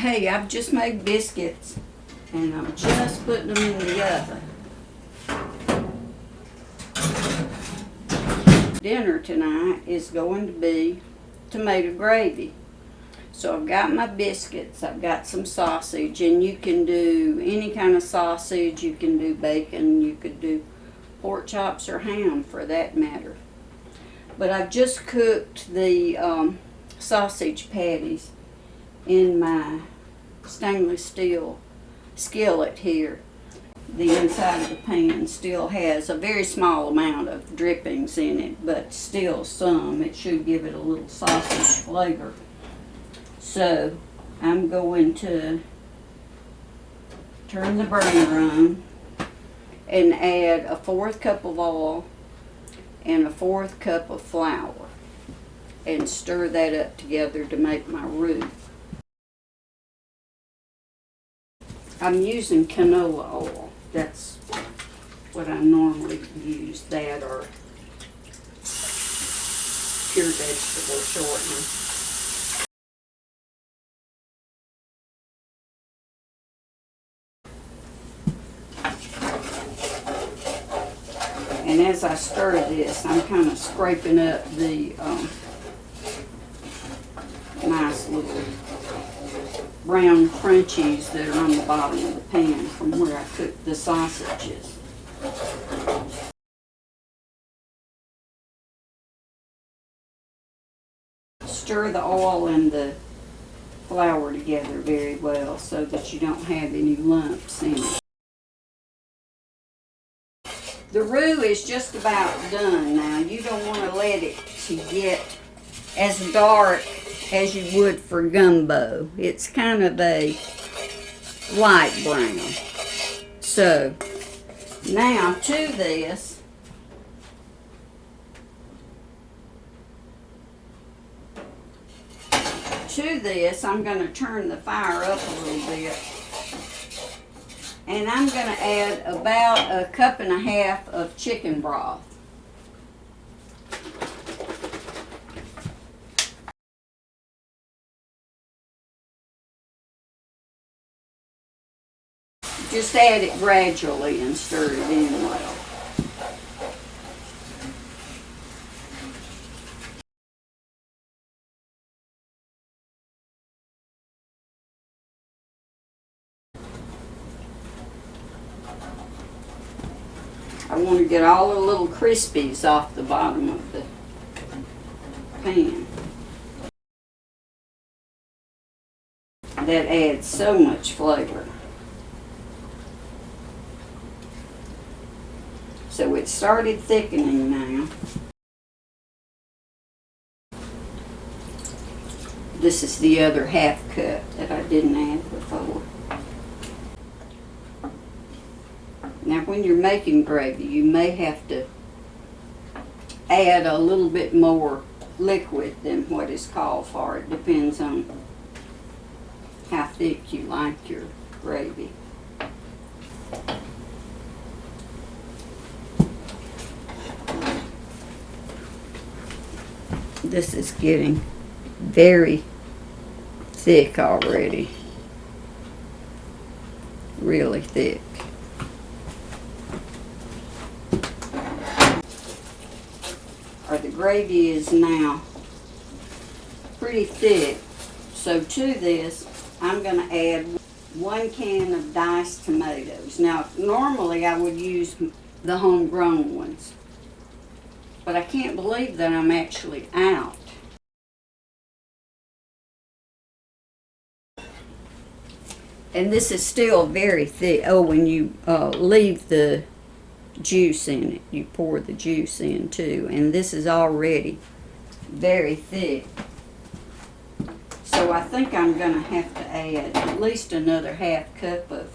Hey, I've just made biscuits and I'm just putting them in the oven. Dinner tonight is going to be tomato gravy. So I've got my biscuits, I've got some sausage, and you can do any kind of sausage, you can do bacon, you could do pork chops or ham for that matter. But I've just cooked the sausage patties in my stainless steel skillet here. The inside of the pan still has a very small amount of drippings in it, but still some. It should give it a little sausage flavor. So I'm going to turn the burner on and add a 1/4 cup of oil and a 1/4 cup of flour and stir that up together to make my roux. I'm using canola oil. That's what I normally use, that or pure vegetable shortening. And as I stir this, I'm kind of scraping up the nice little brown crunchies that are on the bottom of the pan from where I cooked the sausages. Stir the oil and the flour together very well so that you don't have any lumps in it. The roux is just about done now. You don't want to let it to get as dark as you would for gumbo. It's kind of a light brown. So now to this I'm going to turn the fire up a little bit, and I'm going to add about 1.5 cups of chicken broth. Just add it gradually and stir it in well. I want to get all the little crispies off the bottom of the pan. That adds so much flavor. So it started thickening now. This is the other 1/2 cup that I didn't add before. Now when you're making gravy, you may have to add a little bit more liquid than what is called for. It depends on how thick you like your gravy. This is getting very thick already. Really thick. The gravy is now pretty thick. So to this, I'm going to add 1 can of diced tomatoes. Now, normally I would use the homegrown ones, but I can't believe that I'm actually out. And this is still very thick. Oh, when you leave the juice in it, you pour the juice in too, and this is already very thick. So I think I'm going to have to add at least another 1/2 cup of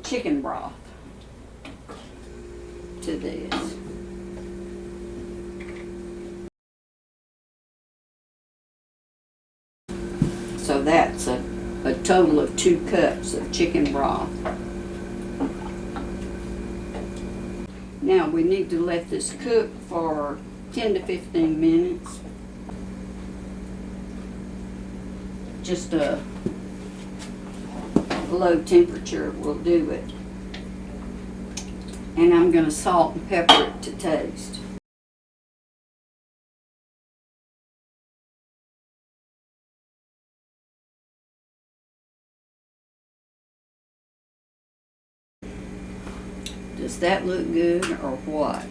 chicken broth to this. So that's a total of 2 cups of chicken broth. Now we need to let this cook for 10 to 15 minutes. Just low temperature will do it. And I'm going to salt and pepper it to taste. Does that look good or what?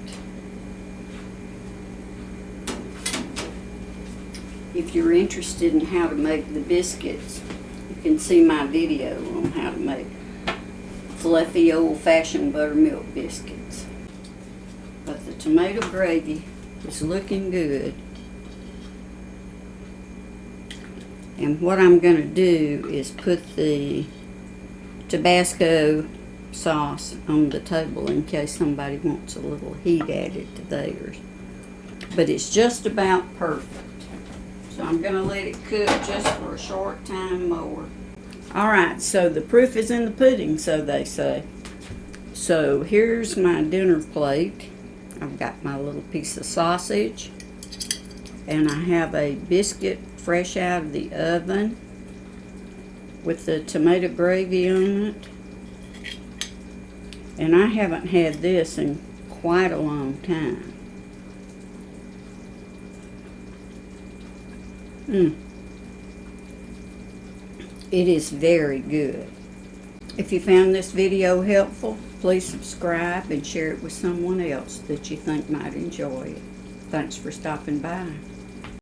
If you're interested in how to make the biscuits, you can see my video on how to make fluffy old-fashioned buttermilk biscuits. But the tomato gravy is looking good. And what I'm going to do is put the Tabasco sauce on the table in case somebody wants a little heat added to theirs. But it's just about perfect. So I'm going to let it cook just for a short time more. Alright, so the proof is in the pudding, so they say. So here's my dinner plate. I've got my little piece of sausage. And I have a biscuit fresh out of the oven with the tomato gravy on it. And I haven't had this in quite a long time. It is very good. If you found this video helpful, please subscribe and share it with someone else that you think might enjoy it. Thanks for stopping by.